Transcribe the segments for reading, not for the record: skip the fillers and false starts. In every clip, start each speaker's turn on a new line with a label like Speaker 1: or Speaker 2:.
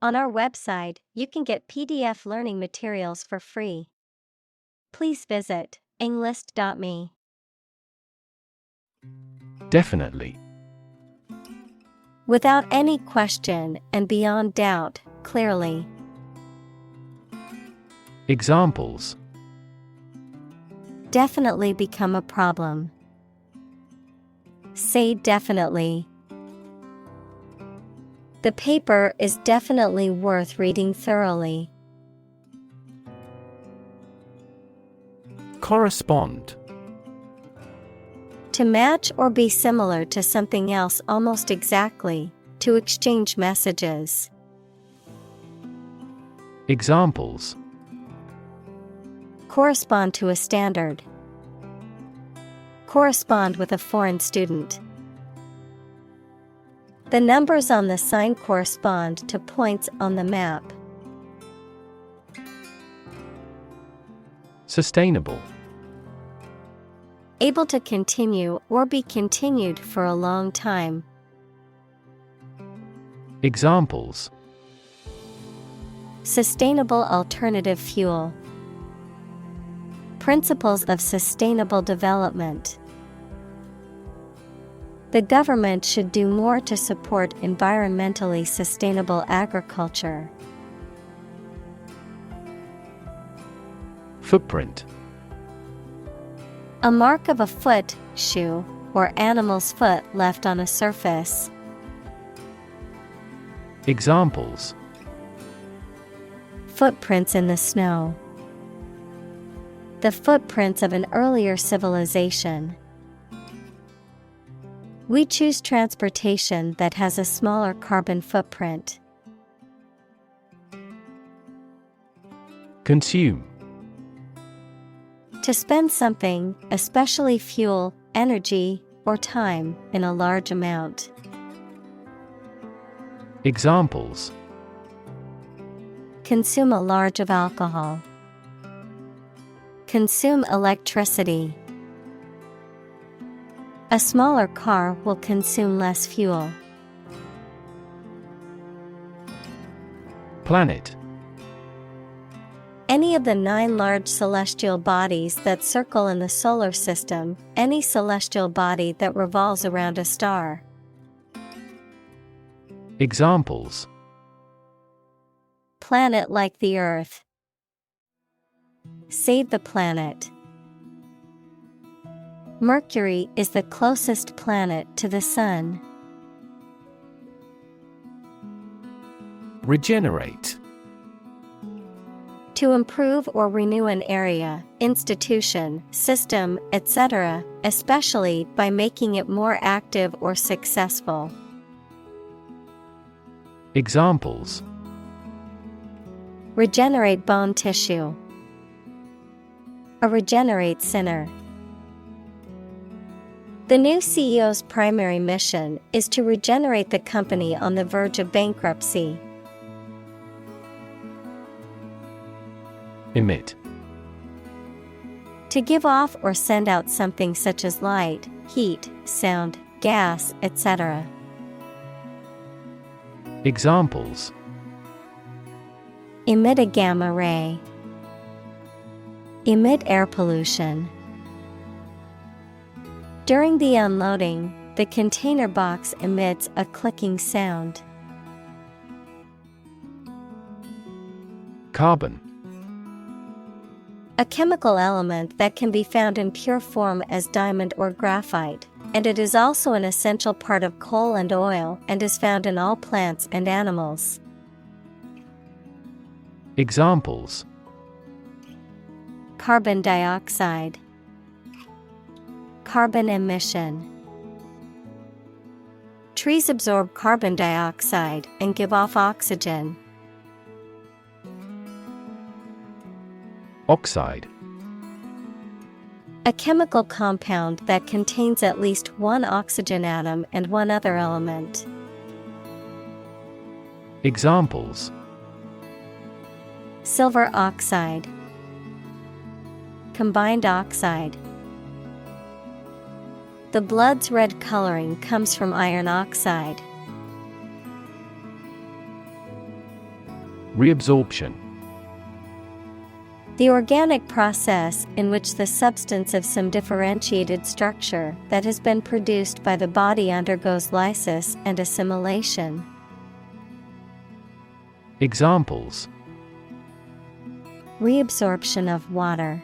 Speaker 1: On our website, you can get PDF learning materials for free. Please visit englist.me.
Speaker 2: Definitely.
Speaker 1: Without any question and beyond doubt, clearly.
Speaker 2: Examples:
Speaker 1: Definitely become a problem. Say definitely. The paper is definitely worth reading thoroughly.
Speaker 2: Correspond.
Speaker 1: To match or be similar to something else almost exactly, to exchange messages.
Speaker 2: Examples:
Speaker 1: Correspond to a standard. Correspond with a foreign student. The numbers on the sign correspond to points on the map.
Speaker 2: Sustainable.
Speaker 1: Able to continue or be continued for a long time.
Speaker 2: Examples:
Speaker 1: Sustainable alternative fuel. Principles of sustainable development. The government should do more to support environmentally sustainable agriculture.
Speaker 2: Footprint.
Speaker 1: A mark of a foot, shoe, or animal's foot left on a surface.
Speaker 2: Examples:
Speaker 1: Footprints in the snow. The footprints of an earlier civilization. We choose transportation that has a smaller carbon footprint.
Speaker 2: Consume.
Speaker 1: To spend something, especially fuel, energy, or time, in a large amount.
Speaker 2: Examples:
Speaker 1: Consume a large of alcohol. Consume electricity. A smaller car will consume less fuel.
Speaker 2: Planet.
Speaker 1: Any of the 9 large celestial bodies that circle in the solar system, any celestial body that revolves around a star.
Speaker 2: Examples:
Speaker 1: Planet like the Earth. Save the planet. Mercury is the closest planet to the Sun.
Speaker 2: Regenerate.
Speaker 1: To improve or renew an area, institution, system, etc., especially by making it more active or successful.
Speaker 2: Examples:
Speaker 1: Regenerate bone tissue. A regenerate sinner. The new CEO's primary mission is to regenerate the company on the verge of bankruptcy.
Speaker 2: Emit.
Speaker 1: To give off or send out something such as light, heat, sound, gas, etc.
Speaker 2: Examples:
Speaker 1: Emit a gamma ray. Emit air pollution. During the unloading, the container box emits a clicking sound.
Speaker 2: Carbon.
Speaker 1: A chemical element that can be found in pure form as diamond or graphite, and it is also an essential part of coal and oil and is found in all plants and animals.
Speaker 2: Examples:
Speaker 1: Carbon dioxide. Carbon emission. Trees absorb carbon dioxide and give off oxygen.
Speaker 2: Oxide.
Speaker 1: A chemical compound that contains at least one oxygen atom and one other element.
Speaker 2: Examples:
Speaker 1: Silver oxide. Combined oxide. The blood's red coloring comes from iron oxide.
Speaker 2: Reabsorption.
Speaker 1: The organic process in which the substance of some differentiated structure that has been produced by the body undergoes lysis and assimilation.
Speaker 2: Examples:
Speaker 1: Reabsorption of water.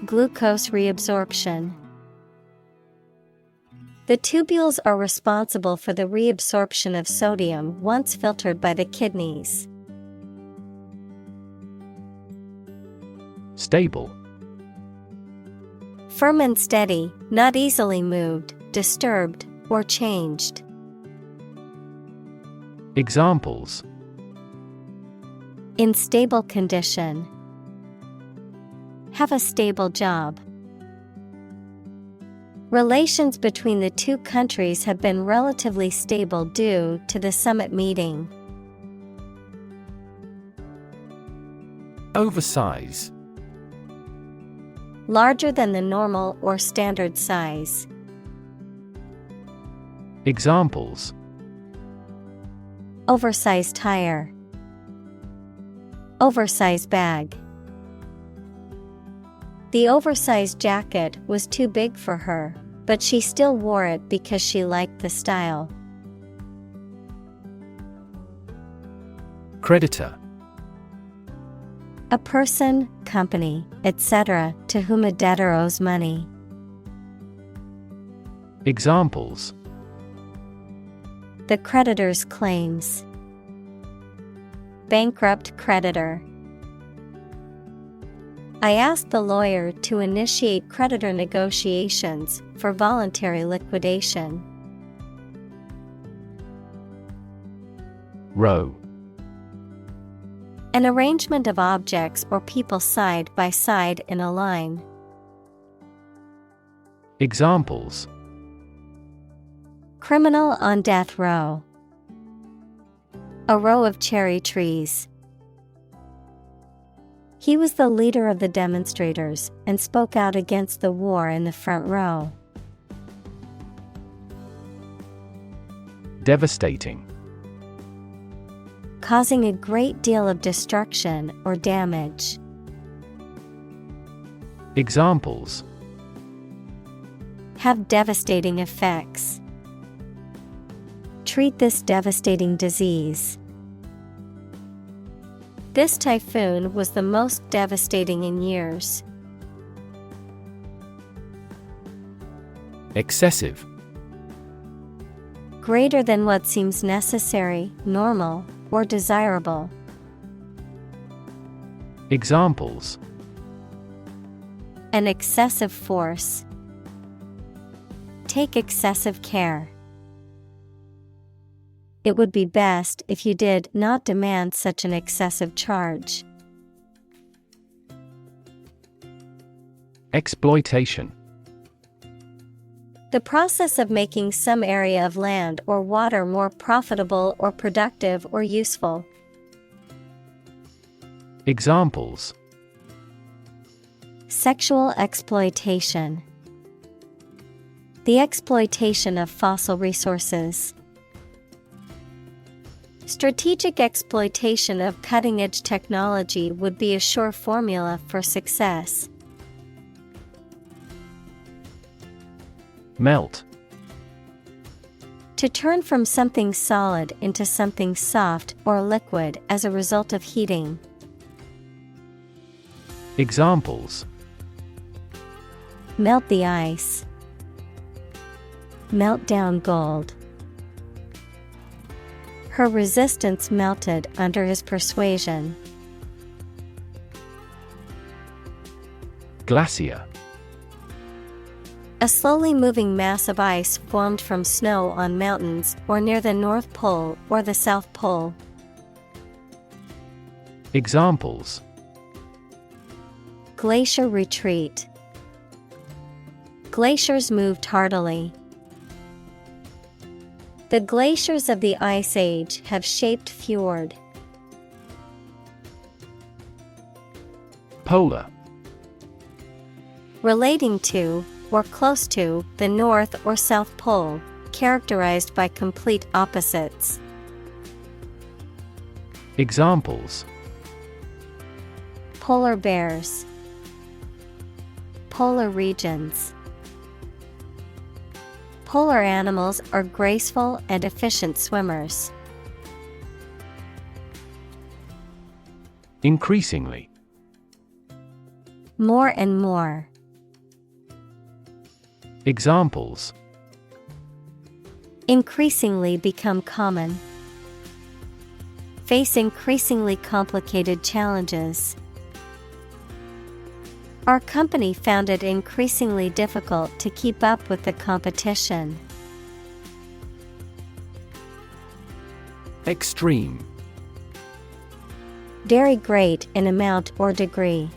Speaker 1: Glucose reabsorption. The tubules are responsible for the reabsorption of sodium once filtered by the kidneys.
Speaker 2: Stable.
Speaker 1: Firm and steady, not easily moved, disturbed, or changed.
Speaker 2: Examples:
Speaker 1: In stable condition. Have a stable job. Relations between the two countries have been relatively stable due to the summit meeting.
Speaker 2: Oversize.
Speaker 1: Larger than the normal or standard size.
Speaker 2: Examples:
Speaker 1: Oversized tire. Oversized bag. The oversized jacket was too big for her, but she still wore it because she liked the style.
Speaker 2: Creditor.
Speaker 1: A person, company, etc., to whom a debtor owes money.
Speaker 2: Examples:
Speaker 1: The creditor's claims. Bankrupt creditor. I asked the lawyer to initiate creditor negotiations for voluntary liquidation.
Speaker 2: Row.
Speaker 1: An arrangement of objects or people side by side in a line.
Speaker 2: Examples:
Speaker 1: Criminal on death row. A row of cherry trees. He was the leader of the demonstrators and spoke out against the war in the front row.
Speaker 2: Devastating.
Speaker 1: Causing a great deal of destruction or damage.
Speaker 2: Examples:
Speaker 1: Have devastating effects. Treat this devastating disease. This typhoon was the most devastating in years.
Speaker 2: Excessive.
Speaker 1: Greater than what seems necessary, normal, or desirable.
Speaker 2: Examples:
Speaker 1: An excessive force. Take excessive care. It would be best if you did not demand such an excessive charge.
Speaker 2: Exploitation.
Speaker 1: The process of making some area of land or water more profitable or productive or useful.
Speaker 2: Examples:
Speaker 1: Sexual exploitation. The exploitation of fossil resources. Strategic exploitation of cutting-edge technology would be a sure formula for success.
Speaker 2: Melt.
Speaker 1: To turn from something solid into something soft or liquid as a result of heating.
Speaker 2: Examples:
Speaker 1: Melt the ice. Melt down gold. Her resistance melted under his persuasion.
Speaker 2: Glacier.
Speaker 1: A slowly moving mass of ice formed from snow on mountains or near the North Pole or the South Pole.
Speaker 2: Examples:
Speaker 1: Glacier retreat. Glaciers moved tardily. The glaciers of the Ice Age have shaped fjord.
Speaker 2: Polar.
Speaker 1: Relating to, or close to, the North or South Pole, characterized by complete opposites.
Speaker 2: Examples:
Speaker 1: polar bears, polar regions. Polar animals are graceful and efficient swimmers.
Speaker 2: Increasingly.
Speaker 1: More and more.
Speaker 2: Examples:
Speaker 1: increasingly become common. Face increasingly complicated challenges. Our company found it increasingly difficult to keep up with the competition.
Speaker 2: Extreme.
Speaker 1: Very great in amount or degree.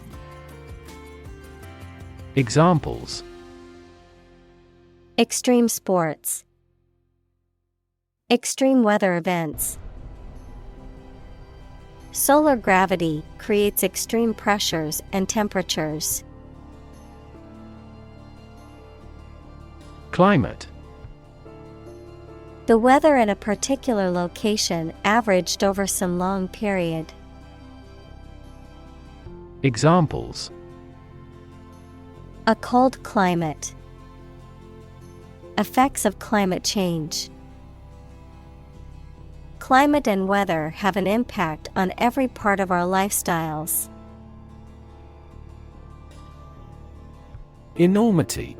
Speaker 2: Examples:
Speaker 1: extreme sports. Extreme weather events. Solar gravity creates extreme pressures and temperatures.
Speaker 2: Climate.
Speaker 1: The weather in a particular location averaged over some long period.
Speaker 2: Examples:
Speaker 1: a cold climate. Effects of climate change. Climate and weather have an impact on every part of our lifestyles.
Speaker 2: Enormity.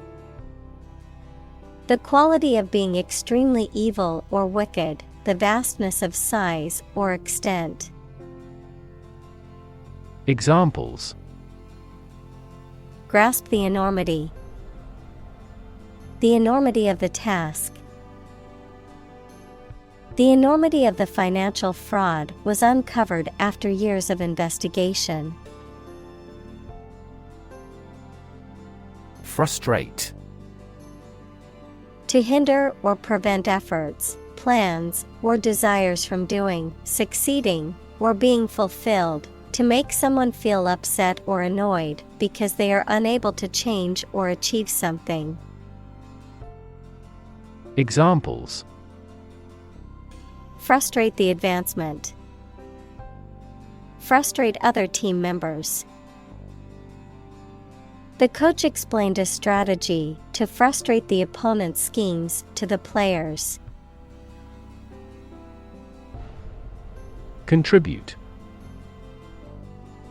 Speaker 1: The quality of being extremely evil or wicked, the vastness of size or extent.
Speaker 2: Examples:
Speaker 1: grasp the enormity. The enormity of the task. The enormity of the financial fraud was uncovered after years of investigation.
Speaker 2: Frustrate.
Speaker 1: To hinder or prevent efforts, plans, or desires from doing, succeeding, or being fulfilled, to make someone feel upset or annoyed because they are unable to change or achieve something.
Speaker 2: Examples:
Speaker 1: frustrate the advancement. Frustrate other team members. The coach explained a strategy to frustrate the opponent's schemes to the players.
Speaker 2: Contribute.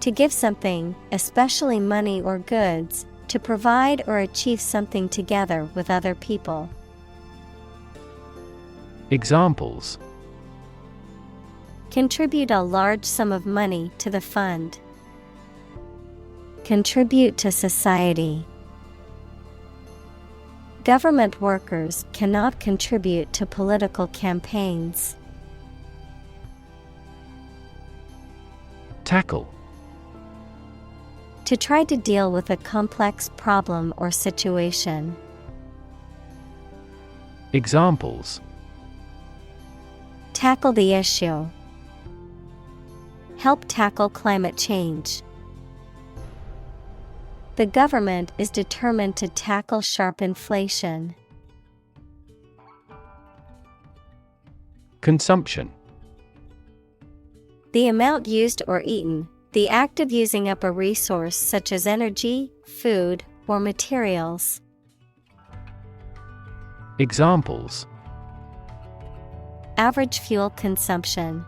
Speaker 1: To give something, especially money or goods, to provide or achieve something together with other people.
Speaker 2: Examples:
Speaker 1: contribute a large sum of money to the fund. Contribute to society. Government workers cannot contribute to political campaigns.
Speaker 2: Tackle.
Speaker 1: To try to deal with a complex problem or situation.
Speaker 2: Examples:
Speaker 1: tackle the issue. Help tackle climate change. The government is determined to tackle sharp inflation.
Speaker 2: Consumption.
Speaker 1: The amount used or eaten, the act of using up a resource such as energy, food, or materials.
Speaker 2: Examples:
Speaker 1: average fuel consumption.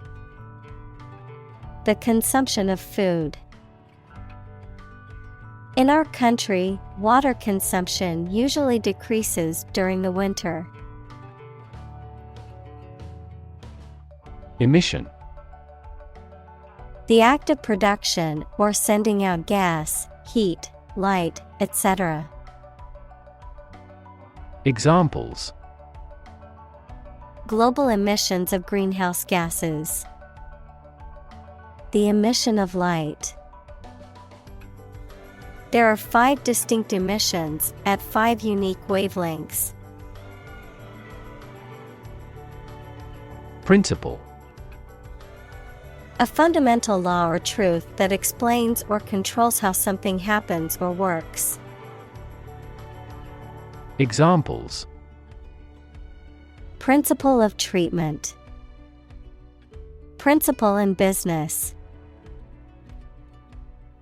Speaker 1: The consumption of food. In our country, water consumption usually decreases during the winter.
Speaker 2: Emission.
Speaker 1: The act of production or sending out gas, heat, light, etc.
Speaker 2: Examples:
Speaker 1: global emissions of greenhouse gases. The emission of light. There are 5 distinct emissions at 5 unique wavelengths.
Speaker 2: Principle.
Speaker 1: A fundamental law or truth that explains or controls how something happens or works.
Speaker 2: Examples:
Speaker 1: principle of treatment. Principle in business.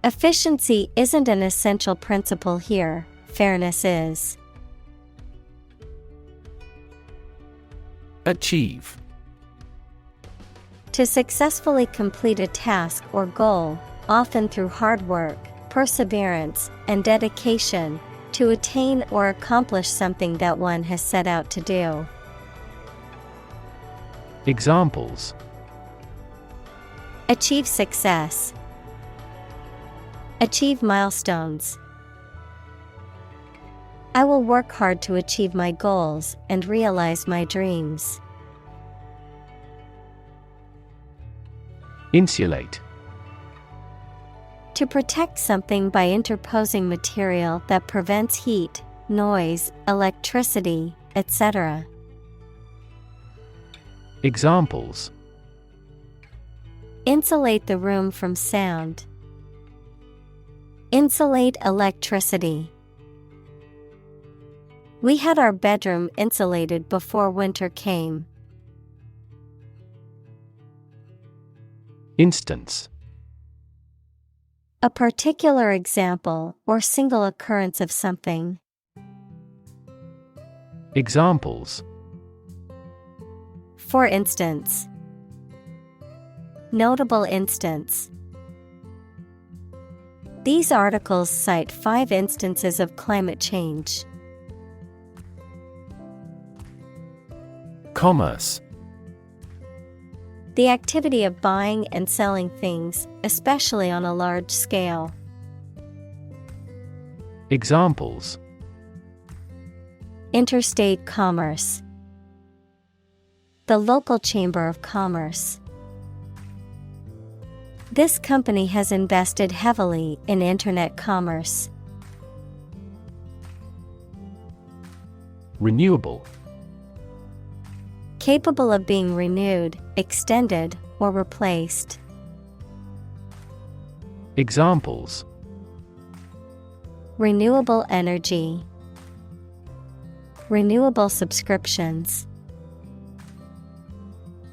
Speaker 1: Efficiency isn't an essential principle here, fairness is.
Speaker 2: Achieve.
Speaker 1: To successfully complete a task or goal, often through hard work, perseverance, and dedication, to attain or accomplish something that one has set out to do.
Speaker 2: Examples:
Speaker 1: Achieve success. Achieve milestones. I will work hard to achieve my goals and realize my dreams.
Speaker 2: Insulate.
Speaker 1: To protect something by interposing material that prevents heat, noise, electricity, etc.
Speaker 2: Examples:
Speaker 1: Insulate the room from sound. Insulate electricity. We had our bedroom insulated before winter came.
Speaker 2: Instance.
Speaker 1: A particular example or single occurrence of something.
Speaker 2: Examples:
Speaker 1: For instance. Notable instance. These articles cite 5 instances of climate change.
Speaker 2: Commerce.
Speaker 1: The activity of buying and selling things, especially on a large scale.
Speaker 2: Examples:
Speaker 1: Interstate commerce. The local chamber of commerce. This company has invested heavily in internet commerce.
Speaker 2: Renewable.
Speaker 1: Capable of being renewed, extended, or replaced.
Speaker 2: Examples:
Speaker 1: Renewable energy. Renewable subscriptions.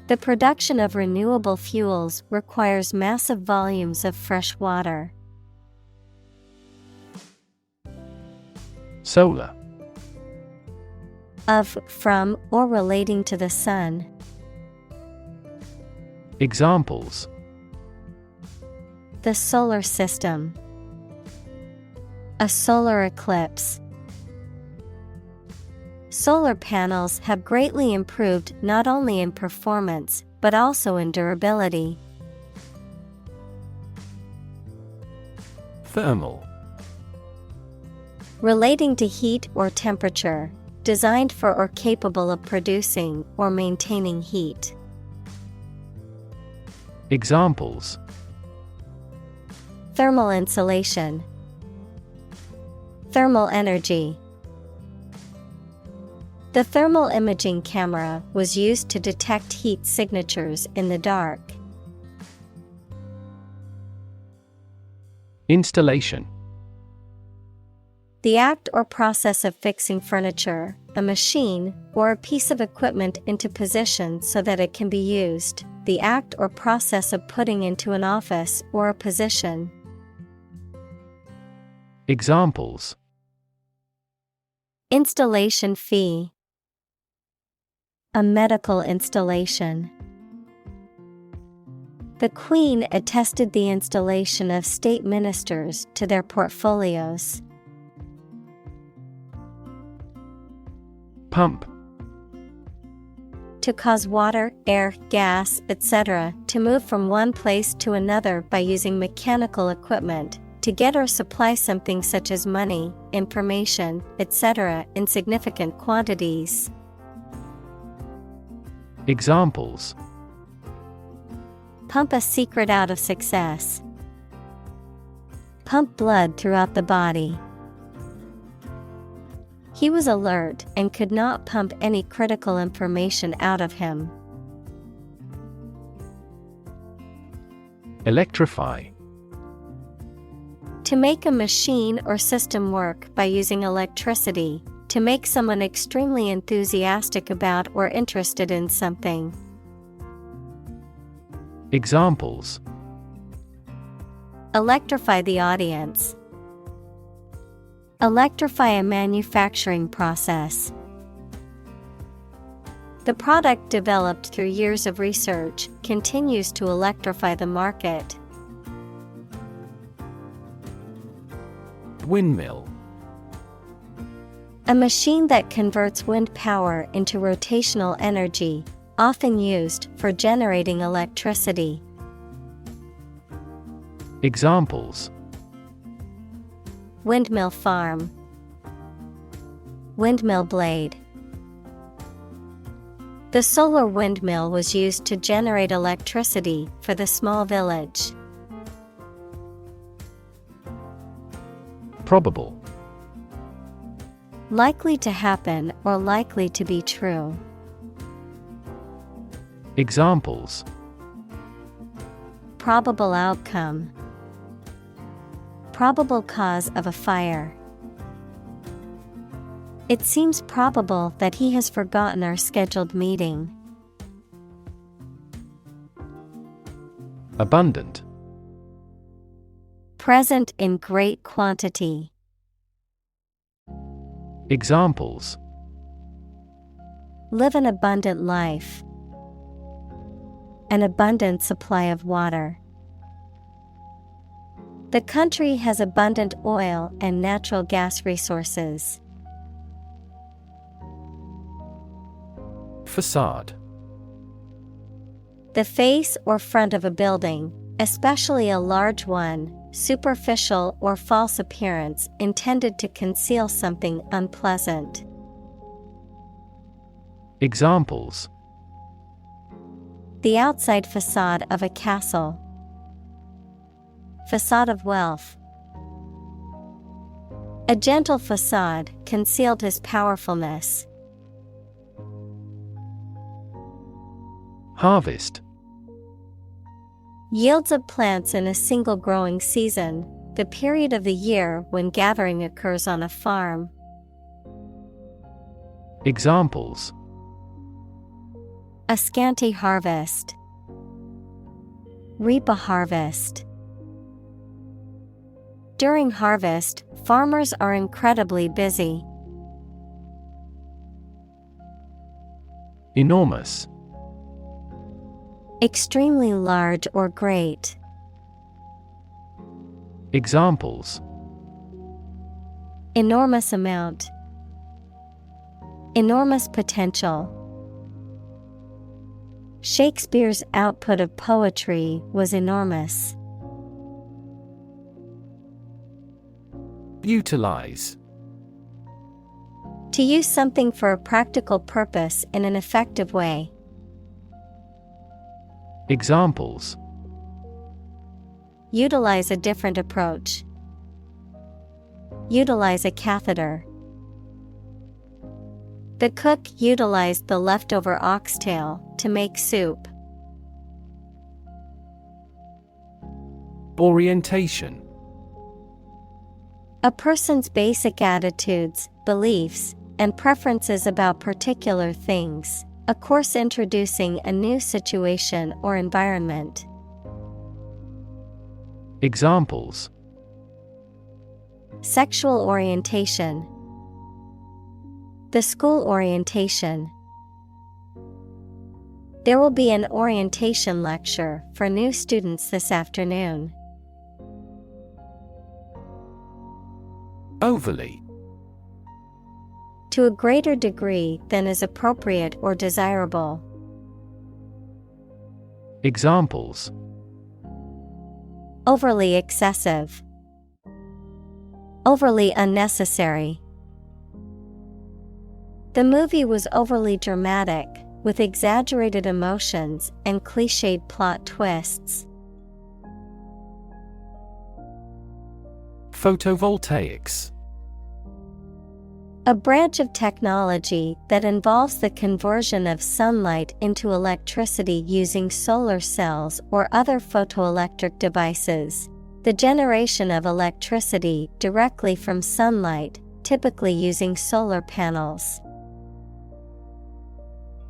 Speaker 1: The production of renewable fuels requires massive volumes of fresh water.
Speaker 2: Solar.
Speaker 1: Of, from, or relating to the sun.
Speaker 2: Examples:
Speaker 1: The solar system. A solar eclipse. Solar panels have greatly improved not only in performance, but also in durability.
Speaker 2: Thermal.
Speaker 1: Relating to heat or temperature, designed for or capable of producing or maintaining heat.
Speaker 2: Examples:
Speaker 1: Thermal insulation. Thermal energy. The thermal imaging camera was used to detect heat signatures in the dark.
Speaker 2: Installation.
Speaker 1: The act or process of fixing furniture, a machine, or a piece of equipment into position so that it can be used. The act or process of putting into an office or a position.
Speaker 2: Examples:
Speaker 1: Installation fee. A medical installation. The Queen attested the installation of state ministers to their portfolios.
Speaker 2: Pump.
Speaker 1: To cause water, air, gas, etc. to move from one place to another by using mechanical equipment, to get or supply something such as money, information, etc. in significant quantities.
Speaker 2: Examples:
Speaker 1: Pump a secret out of success. Pump blood throughout the body. He was alert and could not pump any critical information out of him.
Speaker 2: Electrify.
Speaker 1: To make a machine or system work by using electricity, to make someone extremely enthusiastic about or interested in something.
Speaker 2: Examples:
Speaker 1: electrify the audience, electrify a manufacturing process. The product developed through years of research continues to electrify the market.
Speaker 2: Windmill.
Speaker 1: A machine that converts wind power into rotational energy, often used for generating electricity.
Speaker 2: Examples:
Speaker 1: windmill farm, windmill blade. The solar windmill was used to generate electricity for the small village.
Speaker 2: Probable.
Speaker 1: Likely to happen or likely to be true.
Speaker 2: Examples:
Speaker 1: probable outcome, probable cause of a fire. It seems probable that he has forgotten our scheduled meeting.
Speaker 2: Abundant.
Speaker 1: Present in great quantity.
Speaker 2: Examples:
Speaker 1: live an abundant life, an abundant supply of water. The country has abundant oil and natural gas resources.
Speaker 2: Facade.
Speaker 1: The face or front of a building, especially a large one, superficial or false appearance intended to conceal something unpleasant.
Speaker 2: Examples:
Speaker 1: the outside facade of a castle, facade of wealth. A gentle facade concealed his powerfulness.
Speaker 2: Harvest.
Speaker 1: Yields of plants in a single growing season, the period of the year when gathering occurs on a farm.
Speaker 2: Examples:
Speaker 1: a scanty harvest, reap a harvest. During harvest, farmers are incredibly busy.
Speaker 2: Enormous.
Speaker 1: Extremely large or great.
Speaker 2: Examples:
Speaker 1: enormous amount, enormous potential. Shakespeare's output of poetry was enormous.
Speaker 2: Utilize.
Speaker 1: To use something for a practical purpose in an effective way.
Speaker 2: Examples:
Speaker 1: utilize a different approach, utilize a catheter. The cook utilized the leftover oxtail to make soup.
Speaker 2: Orientation.
Speaker 1: A person's basic attitudes, beliefs, and preferences about particular things. A course introducing a new situation or environment.
Speaker 2: Examples:
Speaker 1: sexual orientation, the school orientation. There will be an orientation lecture for new students this afternoon.
Speaker 2: Overly.
Speaker 1: To a greater degree than is appropriate or desirable.
Speaker 2: Examples:
Speaker 1: overly excessive, overly unnecessary. The movie was overly dramatic, with exaggerated emotions and cliched plot twists.
Speaker 2: Photovoltaics.
Speaker 1: A branch of technology that involves the conversion of sunlight into electricity using solar cells or other photoelectric devices. The generation of electricity directly from sunlight, typically using solar panels.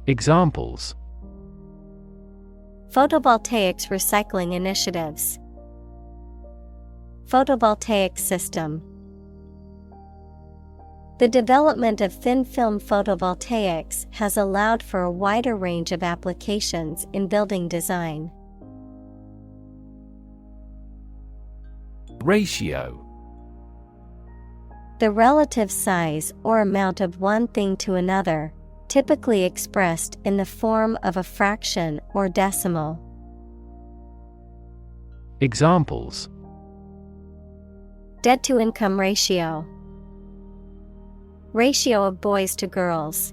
Speaker 2: Examples:
Speaker 1: Photovoltaics recycling initiatives. Photovoltaic system. The development of thin-film photovoltaics has allowed for a wider range of applications in building design.
Speaker 2: Ratio.
Speaker 1: The relative size or amount of one thing to another, typically expressed in the form of a fraction or decimal.
Speaker 2: Examples:
Speaker 1: Debt-to-income ratio. Ratio of boys to girls.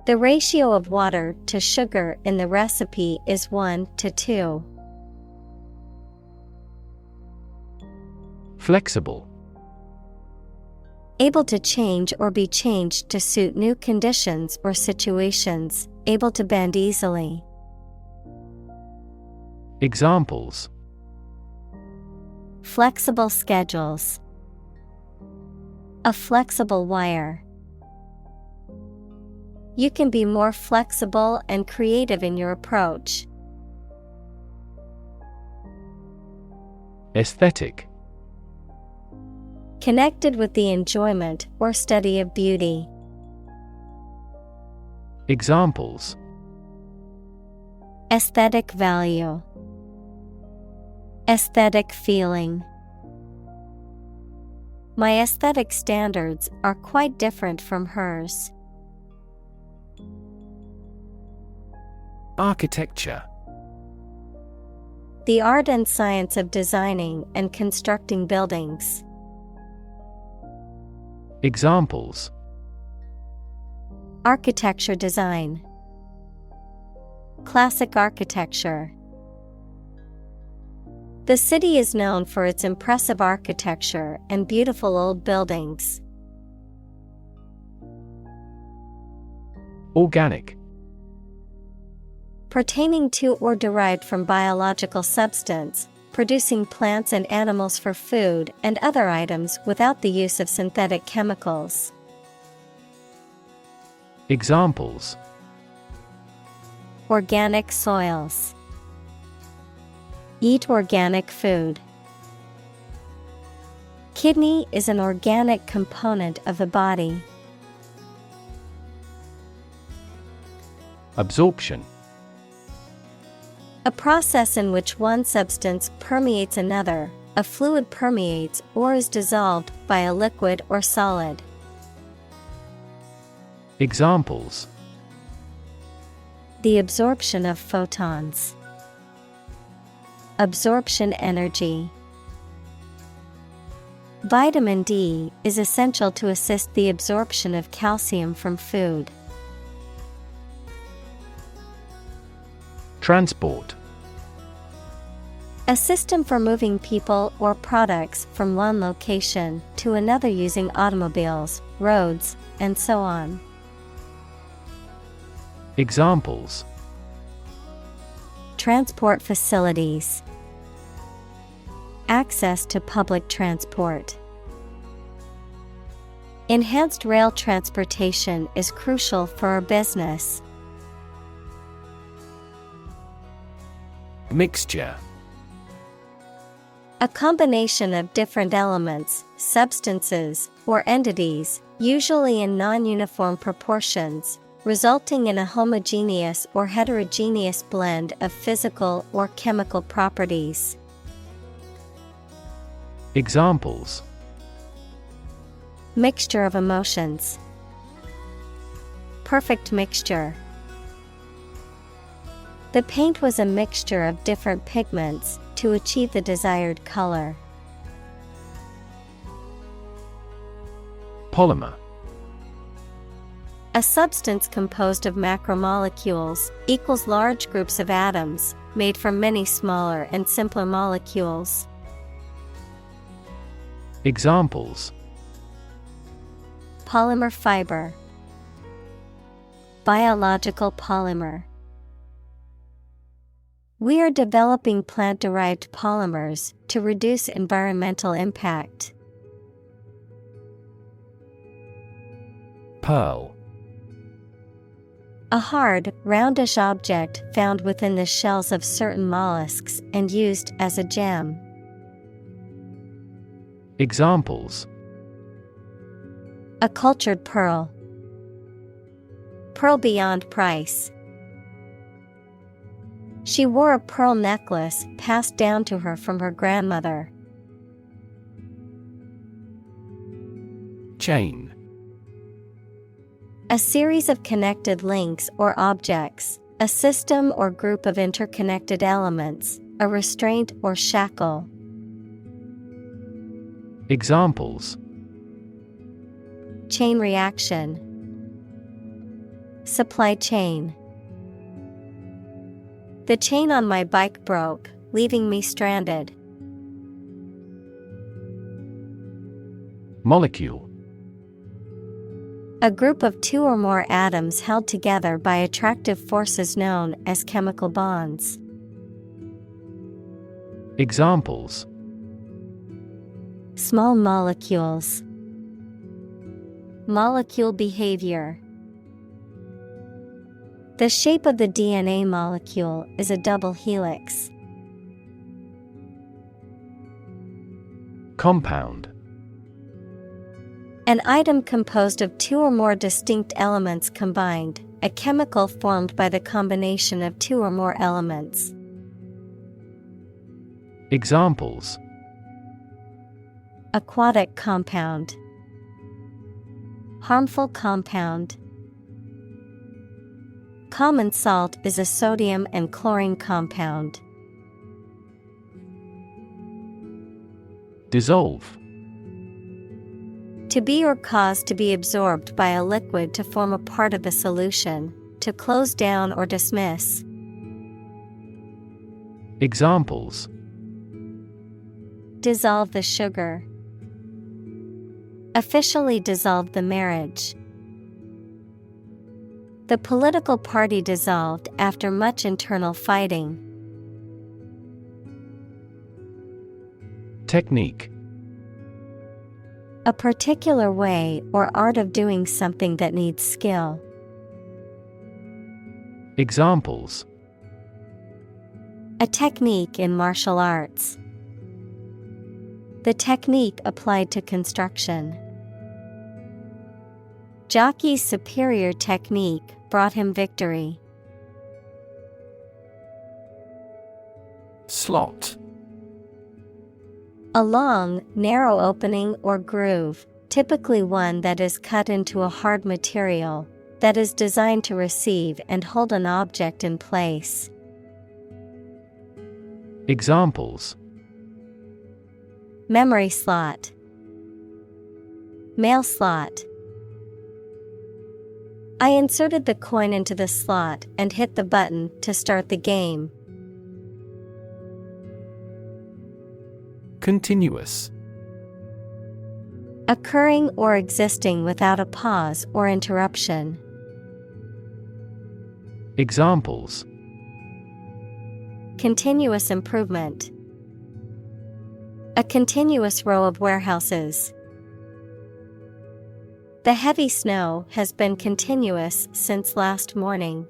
Speaker 1: The ratio of water to sugar in the recipe is 1:2.
Speaker 2: Flexible.
Speaker 1: Able to change or be changed to suit new conditions or situations, able to bend easily.
Speaker 2: Examples:
Speaker 1: Flexible schedules. A flexible wire. You can be more flexible and creative in your approach.
Speaker 2: Aesthetic.
Speaker 1: Connected with the enjoyment or study of beauty.
Speaker 2: Examples:
Speaker 1: Aesthetic value. Aesthetic feeling. My aesthetic standards are quite different from hers.
Speaker 2: Architecture.
Speaker 1: The art and science of designing and constructing buildings.
Speaker 2: Examples:
Speaker 1: Architecture design. Classic architecture. The city is known for its impressive architecture and beautiful old buildings.
Speaker 2: Organic.
Speaker 1: Pertaining to or derived from biological substance, producing plants and animals for food and other items without the use of synthetic chemicals.
Speaker 2: Examples:
Speaker 1: Organic soils. Eat organic food. Kidney is an organic component of the body.
Speaker 2: Absorption.
Speaker 1: A process in which one substance permeates another, a fluid permeates or is dissolved by a liquid or solid.
Speaker 2: Examples:
Speaker 1: The absorption of photons. Absorption energy. Vitamin D is essential to assist the absorption of calcium from food.
Speaker 2: Transport.
Speaker 1: A system for moving people or products from one location to another using automobiles, roads, and so on.
Speaker 2: Examples:
Speaker 1: Transport facilities. Access to public transport. Enhanced rail transportation is crucial for our business.
Speaker 2: Mixture.
Speaker 1: A combination of different elements, substances, or entities, usually in non-uniform proportions, resulting in a homogeneous or heterogeneous blend of physical or chemical properties.
Speaker 2: Examples:
Speaker 1: Mixture of emotions. Perfect mixture. The paint was a mixture of different pigments to achieve the desired color.
Speaker 2: Polymer.
Speaker 1: A substance composed of macromolecules equals large groups of atoms made from many smaller and simpler molecules.
Speaker 2: Examples:
Speaker 1: Polymer fiber. Biological polymer. We are developing plant-derived polymers to reduce environmental impact.
Speaker 2: Pearl.
Speaker 1: A hard, roundish object found within the shells of certain mollusks and used as a gem.
Speaker 2: Examples:
Speaker 1: A cultured pearl. Pearl beyond price. She wore a pearl necklace passed down to her from her grandmother.
Speaker 2: Chain.
Speaker 1: A series of connected links or objects, a system or group of interconnected elements, a restraint or shackle.
Speaker 2: Examples:
Speaker 1: Chain reaction. Supply chain. The chain on my bike broke, leaving me stranded.
Speaker 2: Molecule.
Speaker 1: A group of two or more atoms held together by attractive forces known as chemical bonds.
Speaker 2: Examples:
Speaker 1: Small molecules. Molecule behavior. The shape of the DNA molecule is a double helix.
Speaker 2: Compound.
Speaker 1: An item composed of two or more distinct elements combined, a chemical formed by the combination of two or more elements.
Speaker 2: Examples:
Speaker 1: Aquatic compound. Harmful compound. Common salt is a sodium and chlorine compound.
Speaker 2: Dissolve.
Speaker 1: To be or cause to be absorbed by a liquid to form a part of a solution, to close down or dismiss.
Speaker 2: Examples:
Speaker 1: Dissolve the sugar. Officially dissolved the marriage. The political party dissolved after much internal fighting.
Speaker 2: Technique.
Speaker 1: A particular way or art of doing something that needs skill.
Speaker 2: Examples:
Speaker 1: A technique in martial arts. The technique applied to construction. Jockey's superior technique brought him victory.
Speaker 2: Slot.
Speaker 1: A long, narrow opening or groove, typically one that is cut into a hard material, that is designed to receive and hold an object in place.
Speaker 2: Examples:
Speaker 1: Memory slot. Mail slot. I inserted the coin into the slot and hit the button to start the game.
Speaker 2: Continuous.
Speaker 1: Occurring or existing without a pause or interruption.
Speaker 2: Examples:
Speaker 1: Continuous improvement. A continuous row of warehouses. The heavy snow has been continuous since last morning.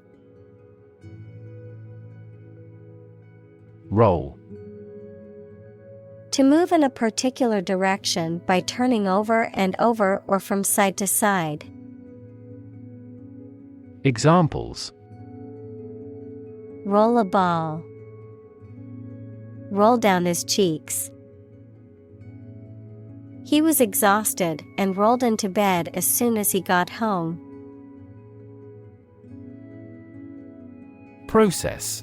Speaker 2: Roll.
Speaker 1: To move in a particular direction by turning over and over or from side to side.
Speaker 2: Examples:
Speaker 1: Roll a ball. Roll down his cheeks. He was exhausted and rolled into bed as soon as he got home.
Speaker 2: Process.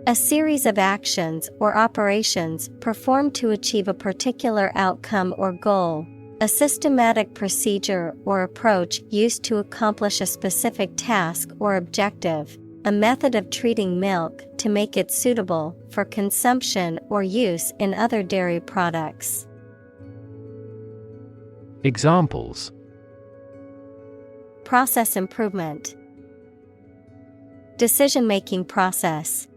Speaker 1: A series of actions or operations performed to achieve a particular outcome or goal. A systematic procedure or approach used to accomplish a specific task or objective. A method of treating milk to make it suitable for consumption or use in other dairy products.
Speaker 2: Examples:
Speaker 1: Process improvement. Decision-making process.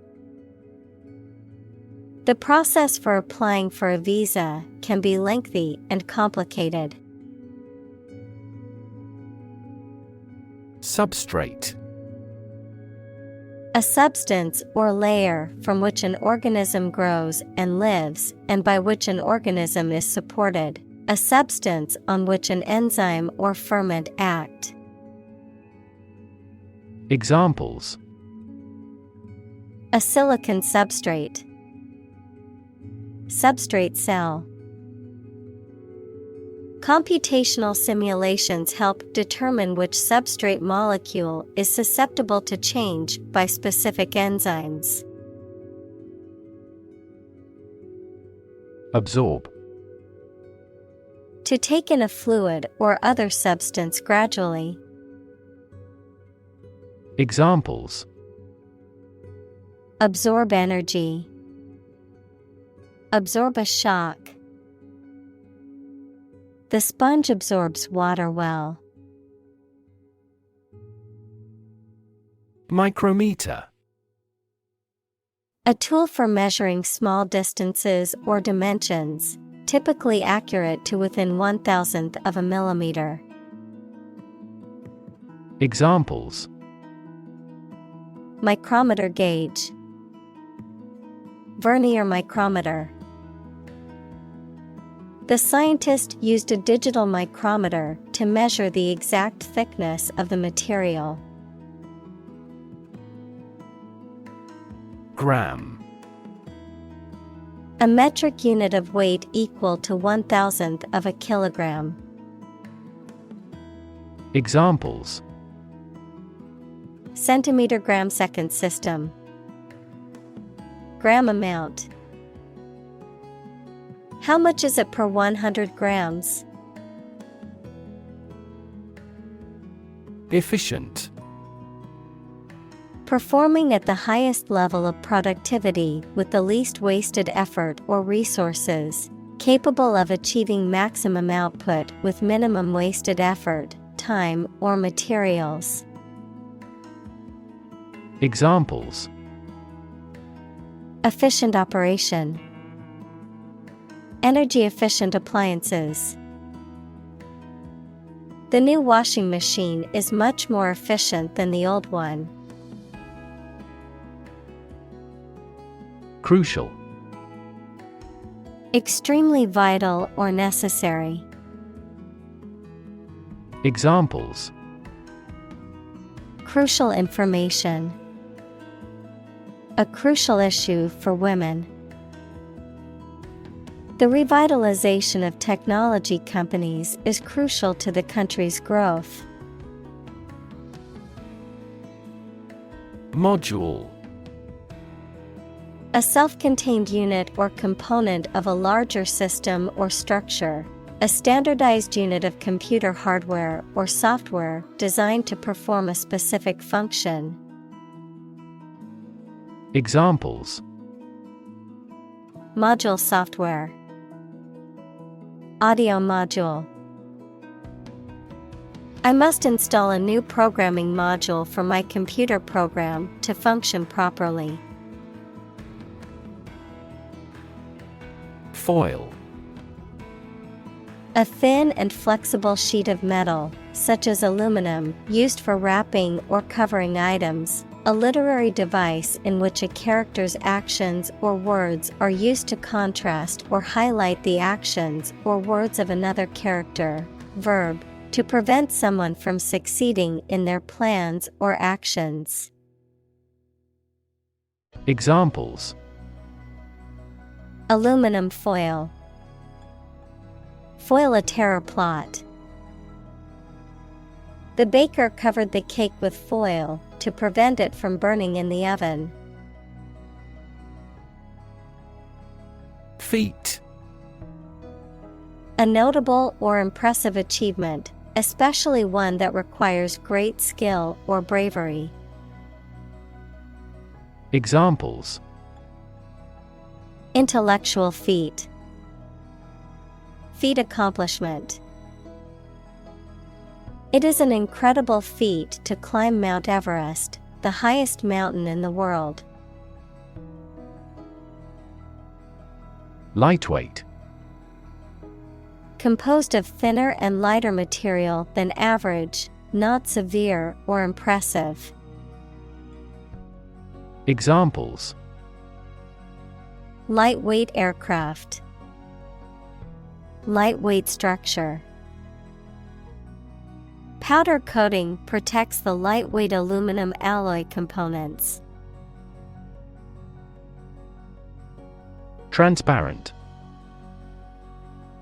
Speaker 1: The process for applying for a visa can be lengthy and complicated.
Speaker 2: Substrate.
Speaker 1: A substance or layer from which an organism grows and lives, and by which an organism is supported. A substance on which an enzyme or ferment act.
Speaker 2: Examples:
Speaker 1: A silicon substrate. Substrate cell. Computational simulations help determine which substrate molecule is susceptible to change by specific enzymes.
Speaker 2: Absorb.
Speaker 1: To take in a fluid or other substance gradually.
Speaker 2: Examples:
Speaker 1: Absorb energy. Absorb a shock. The sponge absorbs water well.
Speaker 2: Micrometer.
Speaker 1: A tool for measuring small distances or dimensions, typically accurate to within 1/1000th of a millimeter.
Speaker 2: Examples:
Speaker 1: Micrometer gauge. Vernier micrometer. The scientist used a digital micrometer to measure the exact thickness of the material.
Speaker 2: Gram.
Speaker 1: A metric unit of weight equal to 1/1000th of a kilogram.
Speaker 2: Examples:
Speaker 1: Centimeter gram second system. Gram amount. How much is it per 100 grams?
Speaker 2: Efficient.
Speaker 1: Performing at the highest level of productivity with the least wasted effort or resources, capable of achieving maximum output with minimum wasted effort, time, or materials.
Speaker 2: Examples:
Speaker 1: Efficient operation. Energy efficient appliances. The new washing machine is much more efficient than the old one.
Speaker 2: Crucial.
Speaker 1: Extremely vital or necessary.
Speaker 2: Examples:
Speaker 1: Crucial information. A crucial issue for women. The revitalization of technology companies is crucial to the country's growth.
Speaker 2: Module.
Speaker 1: A self-contained unit or component of a larger system or structure. A standardized unit of computer hardware or software designed to perform a specific function.
Speaker 2: Examples:
Speaker 1: Module software. Audio module. I must install a new programming module for my computer program to function properly.
Speaker 2: Foil.
Speaker 1: A thin and flexible sheet of metal, such as aluminum, used for wrapping or covering items. A literary device in which a character's actions or words are used to contrast or highlight the actions or words of another character. Verb. To prevent someone from succeeding in their plans or actions.
Speaker 2: Examples:
Speaker 1: Aluminum foil. Foil a terror plot. The baker covered the cake with foil to prevent it from burning in the oven.
Speaker 2: Feat.
Speaker 1: A notable or impressive achievement, especially one that requires great skill or bravery.
Speaker 2: Examples:
Speaker 1: Intellectual feat. Feat accomplishment. It is an incredible feat to climb Mount Everest, the highest mountain in the world.
Speaker 2: Lightweight.
Speaker 1: Composed of thinner and lighter material than average, not severe or impressive.
Speaker 2: Examples:
Speaker 1: Lightweight aircraft. Lightweight structure. Powder coating protects the lightweight aluminum alloy components.
Speaker 2: Transparent.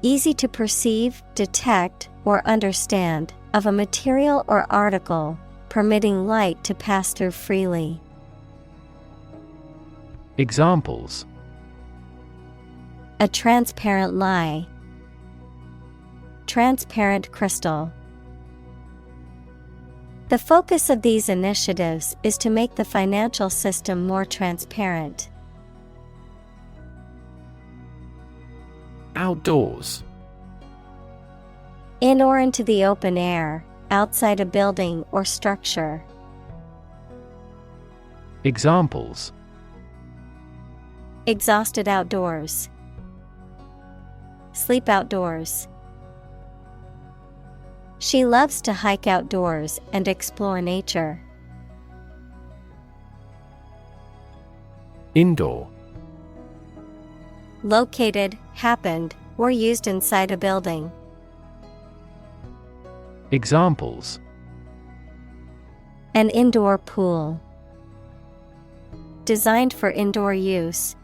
Speaker 1: Easy to perceive, detect, or understand, of a material or article, permitting light to pass through freely.
Speaker 2: Examples:
Speaker 1: A transparent lie. Transparent crystal. The focus of these initiatives is to make the financial system more transparent.
Speaker 2: Outdoors.
Speaker 1: In or into the open air, outside a building or structure.
Speaker 2: Examples:
Speaker 1: Exhausted outdoors. Sleep outdoors. She loves to hike outdoors and explore nature.
Speaker 2: Indoor.
Speaker 1: Located, happened, or used inside a building.
Speaker 2: Examples:
Speaker 1: An indoor pool. Designed for indoor use.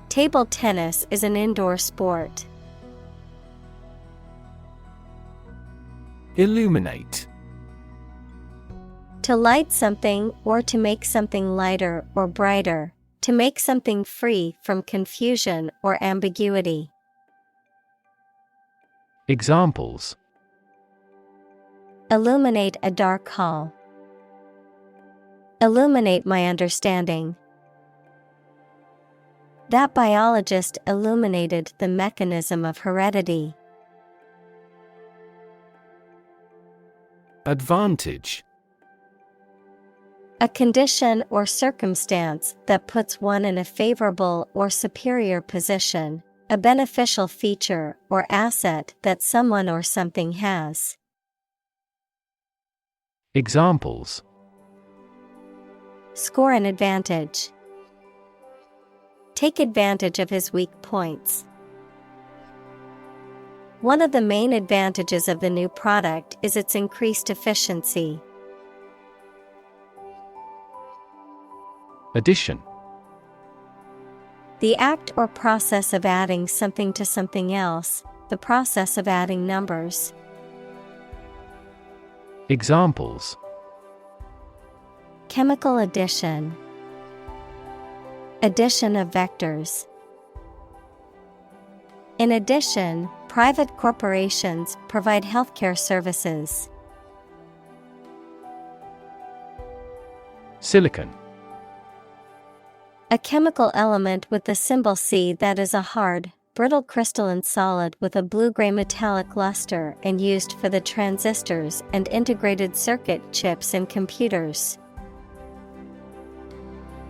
Speaker 1: Table tennis is an indoor sport.
Speaker 2: Illuminate.
Speaker 1: To light something or to make something lighter or brighter, to make something free from confusion or ambiguity.
Speaker 2: Examples:
Speaker 1: Illuminate a dark hall. Illuminate my understanding. That biologist illuminated the mechanism of heredity.
Speaker 2: Advantage.
Speaker 1: A condition or circumstance that puts one in a favorable or superior position, a beneficial feature or asset that someone or something has.
Speaker 2: Examples:
Speaker 1: Score an advantage. Take advantage of his weak points. One of the main advantages of the new product is its increased efficiency.
Speaker 2: Addition.
Speaker 1: The act or process of adding something to something else, the process of adding numbers.
Speaker 2: Examples:
Speaker 1: Chemical addition. Addition of vectors. In addition, private corporations provide healthcare services.
Speaker 2: Silicon.
Speaker 1: A chemical element with the symbol C that is a hard, brittle crystalline solid with a blue-gray metallic luster and used for the transistors and integrated circuit chips in computers.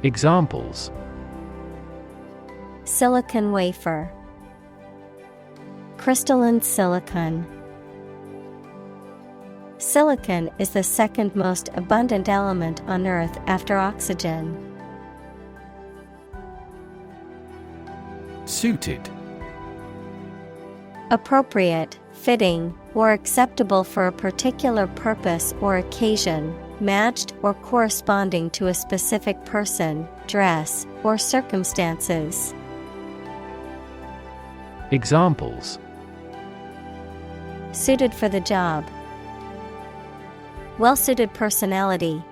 Speaker 2: Examples:
Speaker 1: Silicon wafer. Crystalline silicon. Silicon is the second most abundant element on Earth after oxygen.
Speaker 2: Suited.
Speaker 1: Appropriate, fitting, or acceptable for a particular purpose or occasion, matched or corresponding to a specific person, dress, or circumstances.
Speaker 2: Examples:
Speaker 1: Suited for the job. Well-suited personality.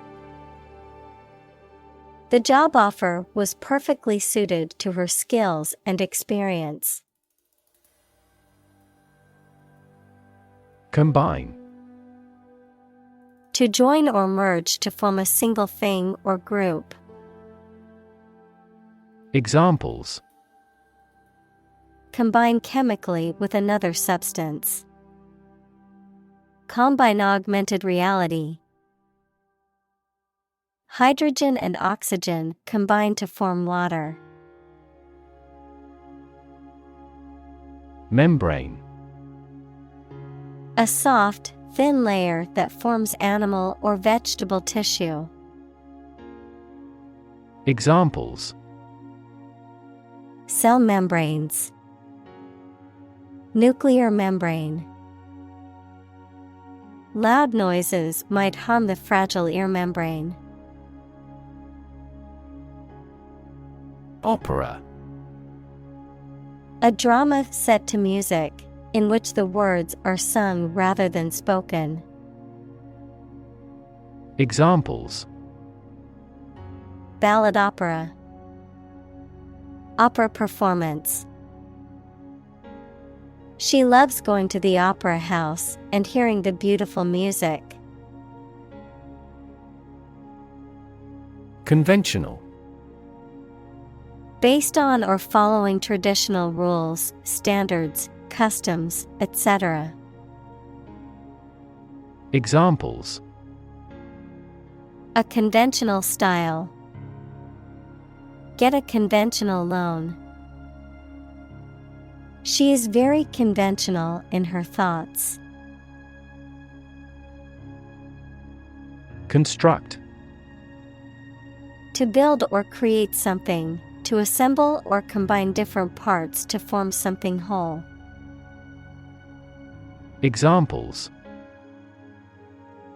Speaker 1: The job offer was perfectly suited to her skills and experience.
Speaker 2: Combine.
Speaker 1: To join or merge to form a single thing or group.
Speaker 2: Examples:
Speaker 1: Combine chemically with another substance. Combine augmented reality. Hydrogen and oxygen combine to form water.
Speaker 2: Membrane.
Speaker 1: A soft, thin layer that forms animal or vegetable tissue.
Speaker 2: Examples:
Speaker 1: Cell membranes, nuclear membrane. Loud noises might harm the fragile ear membrane.
Speaker 2: Opera.
Speaker 1: A drama set to music, in which the words are sung rather than spoken.
Speaker 2: Examples:
Speaker 1: Ballad opera, opera performance. She loves going to the opera house and hearing the beautiful music.
Speaker 2: Conventional.
Speaker 1: Based on or following traditional rules, standards, customs, etc.
Speaker 2: Examples:
Speaker 1: A conventional style. Get a conventional loan. She is very conventional in her thoughts.
Speaker 2: Construct.
Speaker 1: To build or create something, to assemble or combine different parts to form something whole.
Speaker 2: Examples: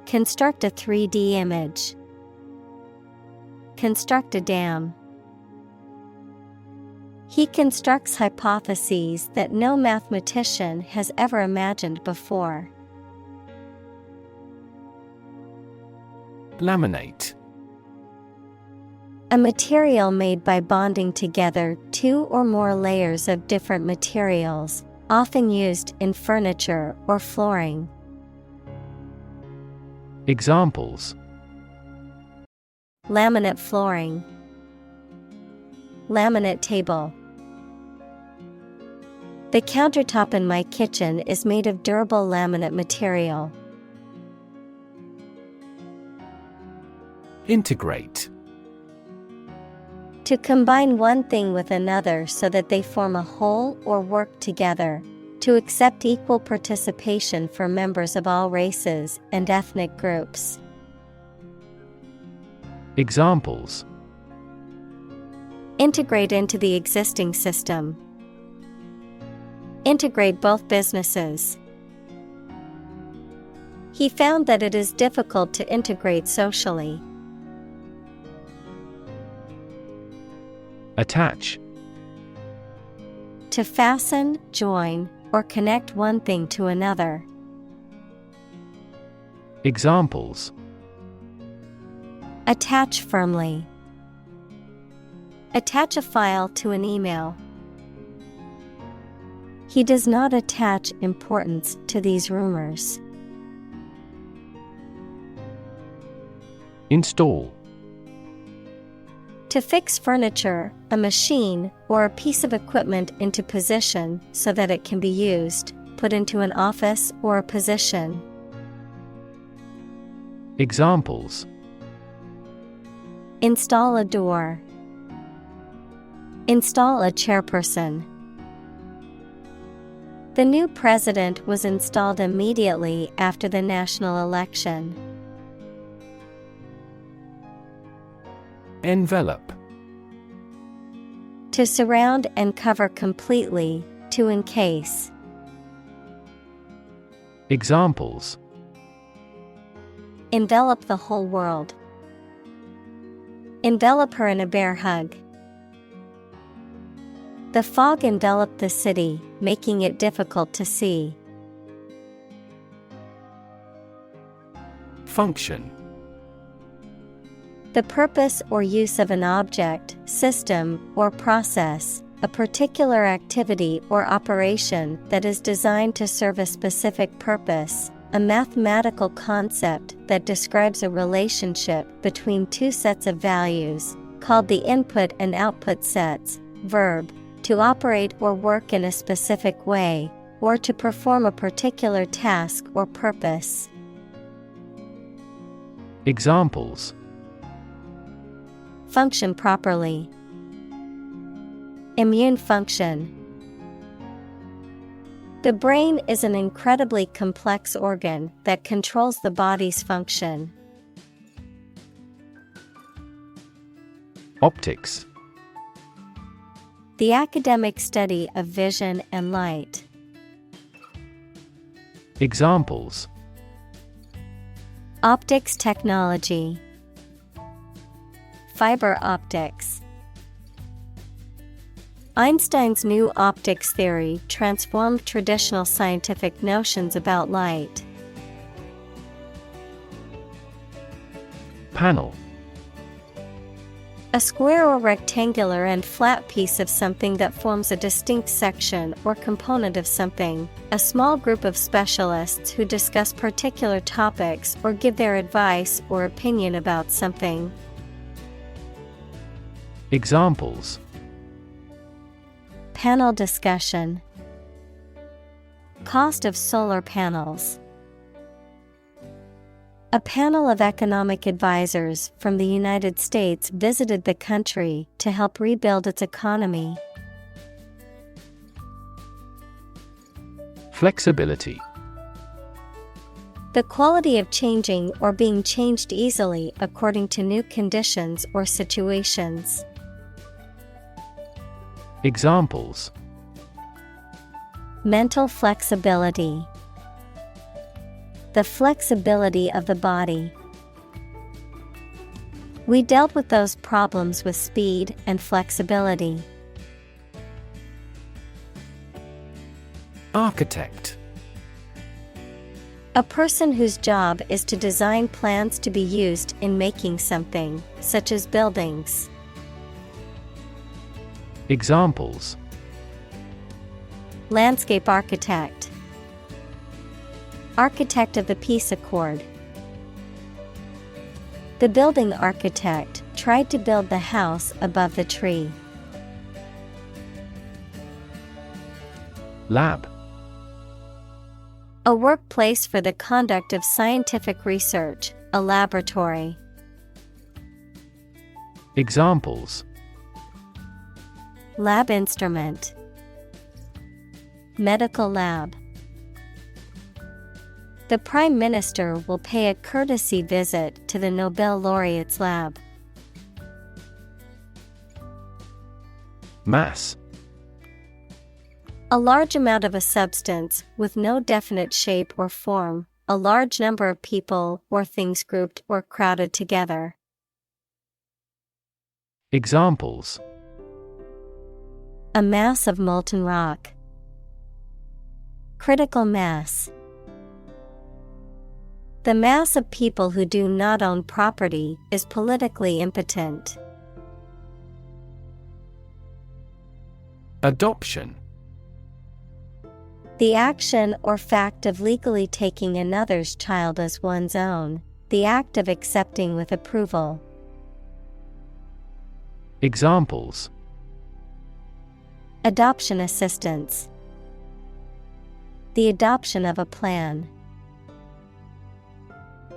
Speaker 1: Construct a 3D image. Construct a dam. He constructs hypotheses that no mathematician has ever imagined before.
Speaker 2: Laminate.
Speaker 1: A material made by bonding together two or more layers of different materials, often used in furniture or flooring.
Speaker 2: Examples:
Speaker 1: Laminate flooring. Laminate table. The countertop in my kitchen is made of durable laminate material.
Speaker 2: Integrate.
Speaker 1: To combine one thing with another so that they form a whole or work together. To accept equal participation for members of all races and ethnic groups.
Speaker 2: Examples:
Speaker 1: Integrate into the existing system. Integrate both businesses. He found that it is difficult to integrate socially.
Speaker 2: Attach.
Speaker 1: To fasten, join, or connect one thing to another.
Speaker 2: Examples:
Speaker 1: Attach firmly. Attach a file to an email. He does not attach importance to these rumors.
Speaker 2: Install.
Speaker 1: To fix furniture, a machine, or a piece of equipment into position so that it can be used, put into an office or a position.
Speaker 2: Examples:
Speaker 1: Install a door. Install a chairperson. The new president was installed immediately after the national election.
Speaker 2: Envelope.
Speaker 1: To surround and cover completely, to encase.
Speaker 2: Examples:
Speaker 1: Envelop the whole world. Envelop her in a bear hug. The fog enveloped the city, making it difficult to see.
Speaker 2: Function.
Speaker 1: The purpose or use of an object, system, or process, a particular activity or operation that is designed to serve a specific purpose, a mathematical concept that describes a relationship between two sets of values, called the input and output sets. Verb, to operate or work in a specific way, or to perform a particular task or purpose.
Speaker 2: Examples:
Speaker 1: Function properly. Immune function. The brain is an incredibly complex organ that controls the body's function.
Speaker 2: Optics.
Speaker 1: The academic study of vision and light.
Speaker 2: Examples:
Speaker 1: Optics technology. Fiber optics. Einstein's new optics theory transformed traditional scientific notions about light.
Speaker 2: Panel.
Speaker 1: A square or rectangular and flat piece of something that forms a distinct section or component of something, a small group of specialists who discuss particular topics or give their advice or opinion about something.
Speaker 2: Examples:
Speaker 1: Panel discussion. Cost of solar panels. A panel of economic advisors from the United States visited the country to help rebuild its economy.
Speaker 2: Flexibility.
Speaker 1: The quality of changing or being changed easily according to new conditions or situations.
Speaker 2: Examples:
Speaker 1: Mental flexibility. The flexibility of the body. We dealt with those problems with speed and flexibility.
Speaker 2: Architect.
Speaker 1: A person whose job is to design plans to be used in making something, such as buildings.
Speaker 2: Examples:
Speaker 1: Landscape architect. Architect of the Peace Accord. The building architect tried to build the house above the tree.
Speaker 2: Lab.
Speaker 1: A workplace for the conduct of scientific research, a laboratory.
Speaker 2: Examples:
Speaker 1: Lab instrument. Medical lab. The Prime Minister will pay a courtesy visit to the Nobel laureate's lab.
Speaker 2: Mass.
Speaker 1: A large amount of a substance with no definite shape or form, a large number of people or things grouped or crowded together.
Speaker 2: Examples:
Speaker 1: A mass of molten rock. Critical mass. The mass of people who do not own property is politically impotent.
Speaker 2: Adoption.
Speaker 1: The action or fact of legally taking another's child as one's own, the act of accepting with approval.
Speaker 2: Examples:
Speaker 1: Adoption assistance. The adoption of a plan.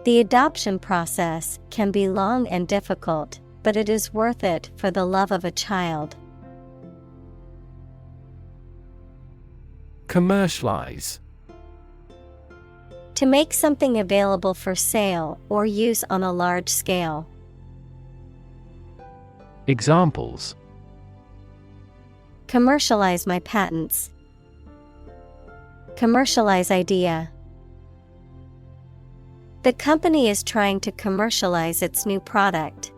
Speaker 1: The adoption process can be long and difficult, but it is worth it for the love of a child.
Speaker 2: Commercialize.
Speaker 1: To make something available for sale or use on a large scale.
Speaker 2: Examples:
Speaker 1: Commercialize my patents. Commercialize idea. The company is trying to commercialize its new product.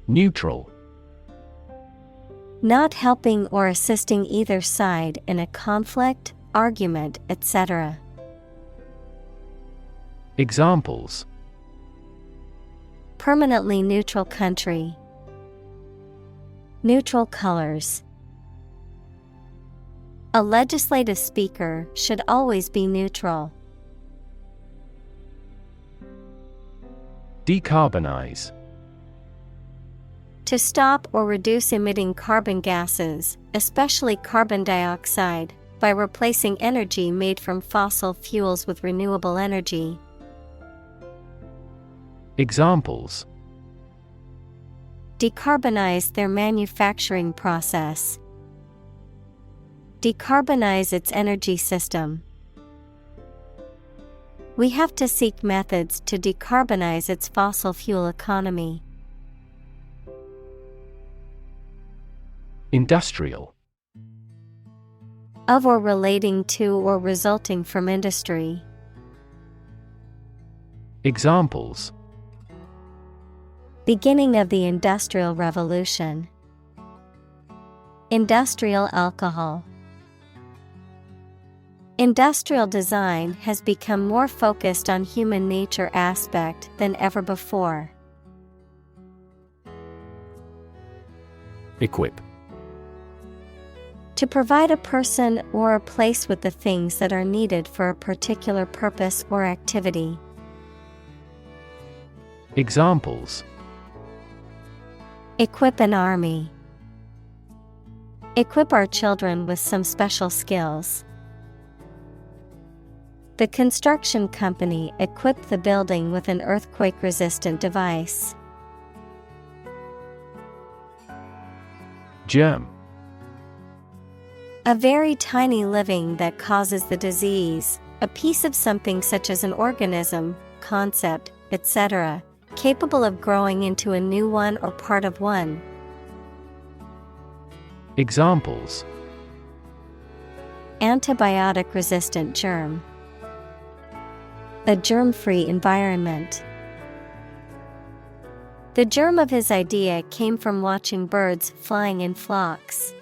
Speaker 2: Neutral.
Speaker 1: Not helping or assisting either side in a conflict, argument, etc.
Speaker 2: Examples:
Speaker 1: Permanently neutral country. Neutral colors. A legislative speaker should always be neutral.
Speaker 2: Decarbonize.
Speaker 1: To stop or reduce emitting carbon gases, especially carbon dioxide, by replacing energy made from fossil fuels with renewable energy.
Speaker 2: Examples:
Speaker 1: Decarbonize their manufacturing process. Decarbonize its energy system. We have to seek methods to decarbonize its fossil fuel economy.
Speaker 2: Industrial.
Speaker 1: Of or relating to or resulting from industry.
Speaker 2: Examples:
Speaker 1: Beginning of the Industrial Revolution. Industrial alcohol. Industrial design has become more focused on human nature aspect than ever before.
Speaker 2: Equip.
Speaker 1: To provide a person or a place with the things that are needed for a particular purpose or activity.
Speaker 2: Examples:
Speaker 1: Equip an army. Equip our children with some special skills. The construction company equipped the building with an earthquake-resistant device.
Speaker 2: Germ.
Speaker 1: A very tiny living that causes the disease, a piece of something such as an organism, concept, etc., capable of growing into a new one or part of one.
Speaker 2: Examples:
Speaker 1: Antibiotic-resistant germ. A germ-free environment. The germ of his idea came from watching birds flying in flocks.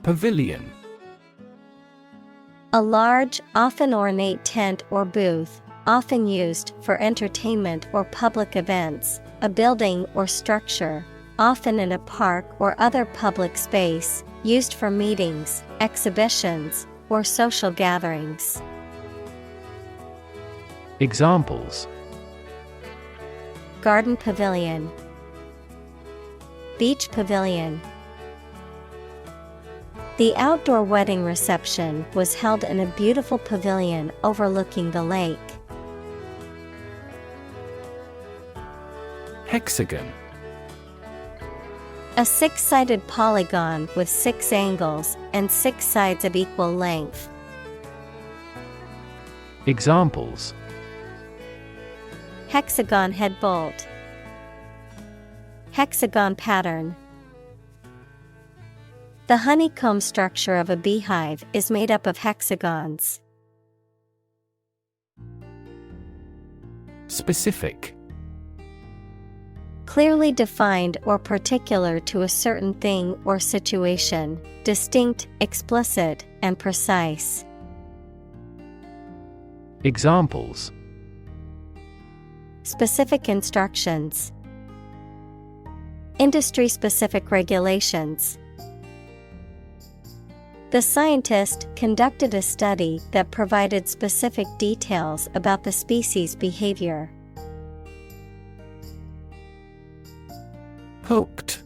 Speaker 2: Pavilion.
Speaker 1: A large, often ornate tent or booth, often used for entertainment or public events, a building or structure, often in a park or other public space, used for meetings, exhibitions, or social gatherings.
Speaker 2: Examples:
Speaker 1: Garden pavilion. Beach pavilion. The outdoor wedding reception was held in a beautiful pavilion overlooking the lake.
Speaker 2: Hexagon.
Speaker 1: A six-sided polygon with 6 angles and 6 sides of equal length.
Speaker 2: Examples:
Speaker 1: Hexagon head bolt. Hexagon pattern. The honeycomb structure of a beehive is made up of hexagons.
Speaker 2: Specific.
Speaker 1: Clearly defined or particular to a certain thing or situation, distinct, explicit, and precise.
Speaker 2: Examples:
Speaker 1: Specific instructions. Industry-specific regulations. The scientist conducted a study that provided specific details about the species' behavior.
Speaker 2: Hooked.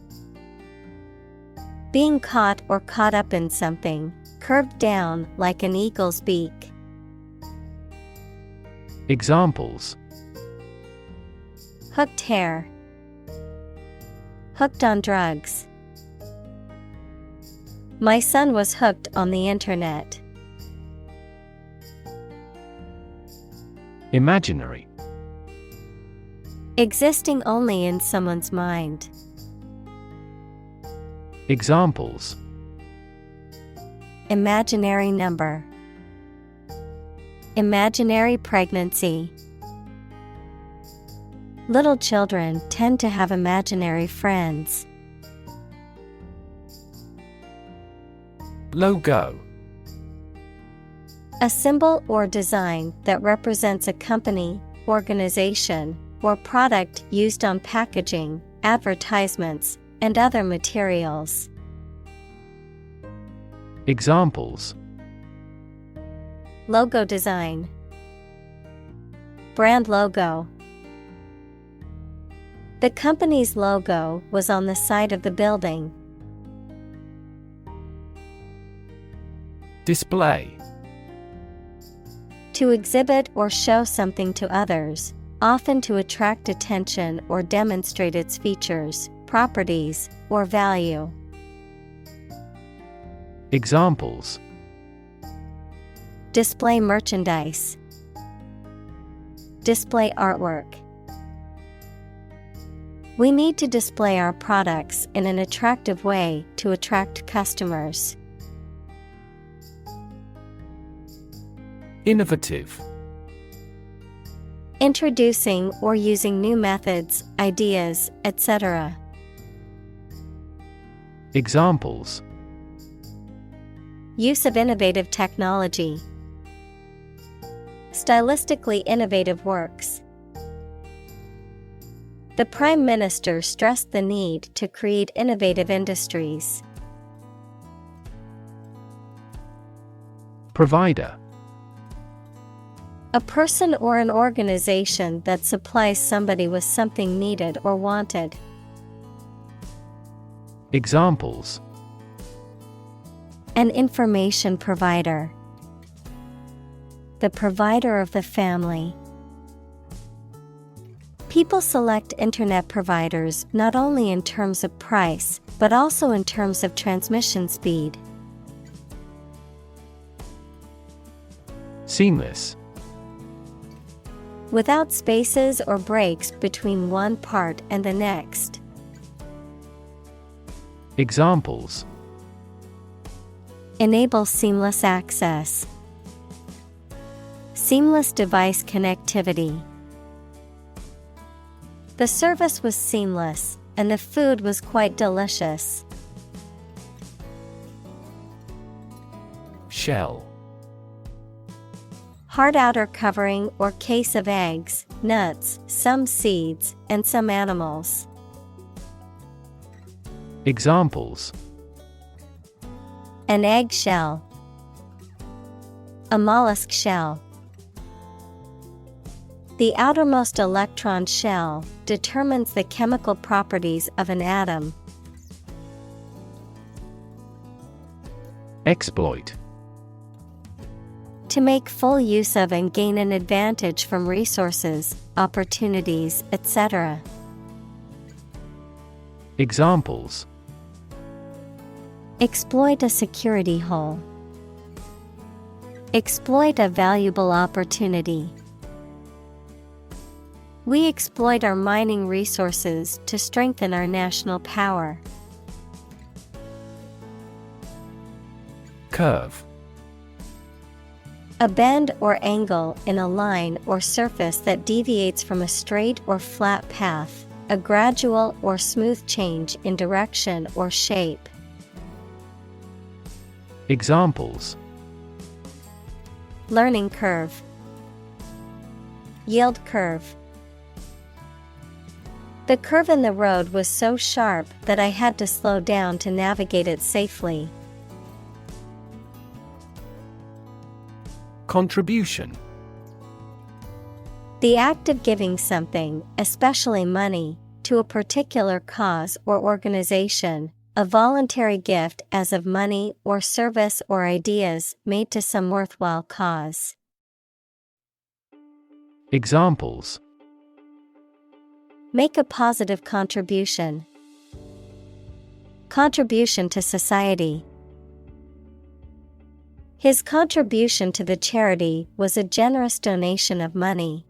Speaker 1: Being caught or caught up in something, curved down like an eagle's beak.
Speaker 2: Examples:
Speaker 1: Hooked hair. Hooked on drugs. My son was hooked on the internet.
Speaker 2: Imaginary.
Speaker 1: Existing only in someone's mind.
Speaker 2: Examples:
Speaker 1: Imaginary number. Imaginary pregnancy. Little children tend to have imaginary friends.
Speaker 2: Logo.
Speaker 1: A symbol or design that represents a company, organization, or product used on packaging, advertisements, and other materials.
Speaker 2: Examples:
Speaker 1: Logo design. Brand logo. The company's logo was on the side of the building.
Speaker 2: Display.
Speaker 1: To exhibit or show something to others, often to attract attention or demonstrate its features, properties, or value.
Speaker 2: Examples:
Speaker 1: display merchandise, display artwork. We need to display our products in an attractive way to attract customers.
Speaker 2: Innovative.
Speaker 1: Introducing or using new methods, ideas, etc.
Speaker 2: Examples:
Speaker 1: use of innovative technology, stylistically innovative works. The Prime Minister stressed the need to create innovative industries.
Speaker 2: Provider.
Speaker 1: A person or an organization that supplies somebody with something needed or wanted.
Speaker 2: Examples:
Speaker 1: an information provider, the provider of the family. People select internet providers not only in terms of price, but also in terms of transmission speed.
Speaker 2: Seamless.
Speaker 1: Without spaces or breaks between one part and the next.
Speaker 2: Examples:
Speaker 1: enable seamless access, seamless device connectivity. The service was seamless, and the food was quite delicious.
Speaker 2: Shell.
Speaker 1: Hard outer covering or case of eggs, nuts, some seeds, and some animals.
Speaker 2: Examples:
Speaker 1: an egg shell, a mollusk shell. The outermost electron shell determines the chemical properties of an atom.
Speaker 2: Exploit.
Speaker 1: To make full use of and gain an advantage from resources, opportunities, etc.
Speaker 2: Examples:
Speaker 1: exploit a security hole, exploit a valuable opportunity. We exploit our mining resources to strengthen our national power.
Speaker 2: Curve.
Speaker 1: A bend or angle in a line or surface that deviates from a straight or flat path, a gradual or smooth change in direction or shape.
Speaker 2: Examples:
Speaker 1: learning curve, yield curve. The curve in the road was so sharp that I had to slow down to navigate it safely.
Speaker 2: Contribution.
Speaker 1: The act of giving something, especially money, to a particular cause or organization, a voluntary gift as of money or service or ideas made to some worthwhile cause.
Speaker 2: Examples:
Speaker 1: make a positive contribution, contribution to society. His contribution to the charity was a generous donation of money.